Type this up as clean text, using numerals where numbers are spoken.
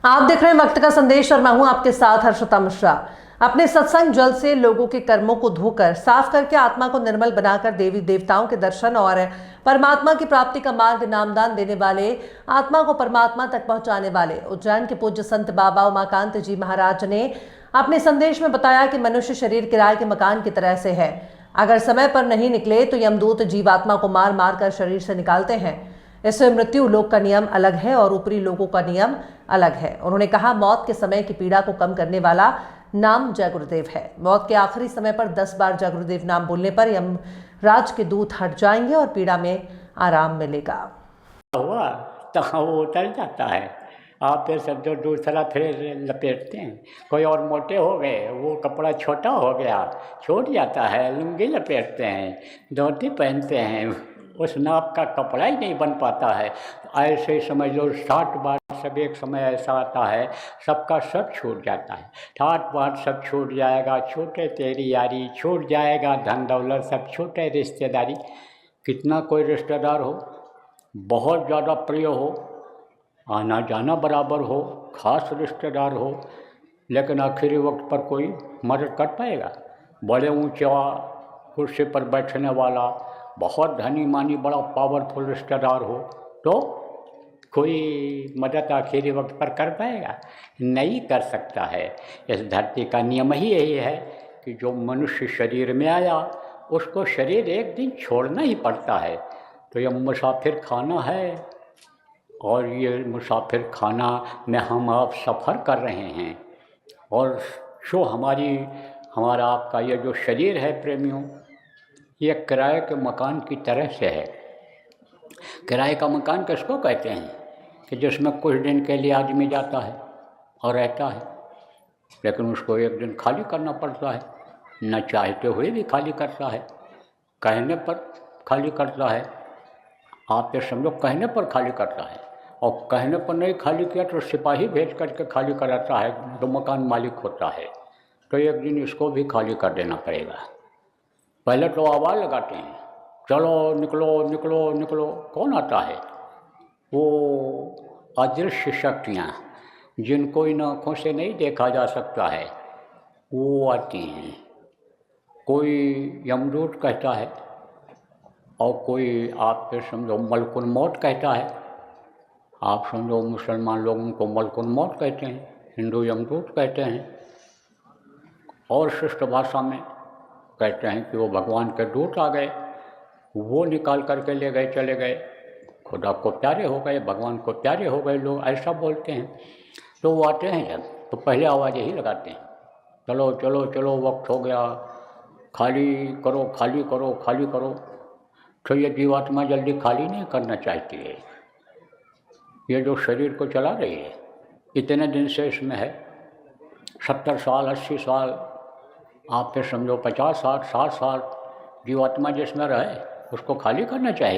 आप देख रहे हैं वक्त का संदेश और मैं हूं आपके साथ हर्षिता मिश्रा। अपने सत्संग जल से लोगों के कर्मों को धोकर साफ करके आत्मा को निर्मल बनाकर देवी देवताओं के दर्शन और परमात्मा की प्राप्ति का मार्ग नामदान देने वाले, आत्मा को परमात्मा तक पहुंचाने वाले उज्जैन के पूज्य संत बाबा उमाकांत जी महाराज ने अपने संदेश में बताया कि मनुष्य शरीर किराए के मकान की तरह से है। अगर समय पर नहीं निकले तो यमदूत जीवात्मा को मार मार कर शरीर से निकालते हैं। इससे मृत्यु लोक का नियम अलग है और ऊपरी लोगों का नियम अलग है। उन्होंने कहा, मौत के समय की पीड़ा को कम करने वाला नाम जय गुरुदेव है। मौत के आखिरी समय पर 10 बार जय गुरुदेव नाम बोलने पर यमराज के दूत हट जाएंगे और पीड़ा में आराम मिलेगा। हुआ तो वो उतर जाता है। आप फिर सब जो दूसरा फिर लपेटते हैं। कोई और मोटे हो गए, वो कपड़ा छोटा हो गया, छूट जाता है, लुंगी लपेटते हैं, धोती पहनते हैं, उस नाप का कपड़ा ही नहीं बन पाता है। ऐसे ही समझ लो 60 बार सब एक समय ऐसा आता है, सबका सब छूट जाता है। 60 बार सब छूट जाएगा, छूटे तेरी यारी, छूट जाएगा धन दौलत, सब छूटे रिश्तेदारी। कितना कोई रिश्तेदार हो, बहुत ज़्यादा प्रिय हो, आना जाना बराबर हो, खास रिश्तेदार हो, लेकिन आखिरी वक्त पर कोई मदद कर पाएगा? बड़े ऊंचा कुर्सी पर बैठने वाला, बहुत धनी मानी, बड़ा पावरफुल रिश्तेदार हो तो कोई मदद आखिरी वक्त पर कर पाएगा? नहीं कर सकता है। इस धरती का नियम ही यही है कि जो मनुष्य शरीर में आया उसको शरीर एक दिन छोड़ना ही पड़ता है। तो यह मुसाफिर खाना है और ये मुसाफिर खाना में हम आप सफ़र कर रहे हैं। और जो हमारा आपका ये जो शरीर है प्रेमियों, ये किराए के मकान की तरह से है। किराए का मकान किसको कहते हैं? कि जिसमें कुछ दिन के लिए आदमी जाता है और रहता है, लेकिन उसको एक दिन खाली करना पड़ता है। न चाहते हुए भी खाली करता है, कहने पर खाली करता है। आप ये समझो, कहने पर खाली करता है, और कहने पर नहीं खाली किया तो सिपाही भेज करके खाली कराता है जो मकान मालिक होता है। तो एक दिन इसको भी खाली कर देना पड़ेगा। पहले तो आवाज़ लगाते हैं, चलो निकलो निकलो निकलो। कौन आता है? वो अदृश्य शक्तियाँ, जिनको इन आँखों से नहीं देखा जा सकता है, वो आती हैं। कोई यमदूत कहता है और कोई आप फिर समझो मलकुल मौत कहता है। आप समझो मुसलमान लोग उनको मलकुल मौत कहते हैं, हिंदू यमदूत कहते हैं, और शिष्ट भाषा में कहते हैं कि वो भगवान के दूत आ गए, वो निकाल करके ले गए, चले गए, खुदा को प्यारे हो गए, भगवान को प्यारे हो गए, लोग ऐसा बोलते हैं। तो वो आते हैं जब, तो पहले आवाज़ यही लगाते हैं, चलो चलो चलो वक्त हो गया, खाली करो खाली करो खाली करो। तो ये जीवात्मा जल्दी खाली नहीं करना चाहती है। ये जो शरीर को चला रही है, इतने दिन से इसमें है, 70 साल 80 साल, आप फिर समझो 50 साल 60 साल जीवात्मा जिसमें रहे, उसको खाली करना चाहिए।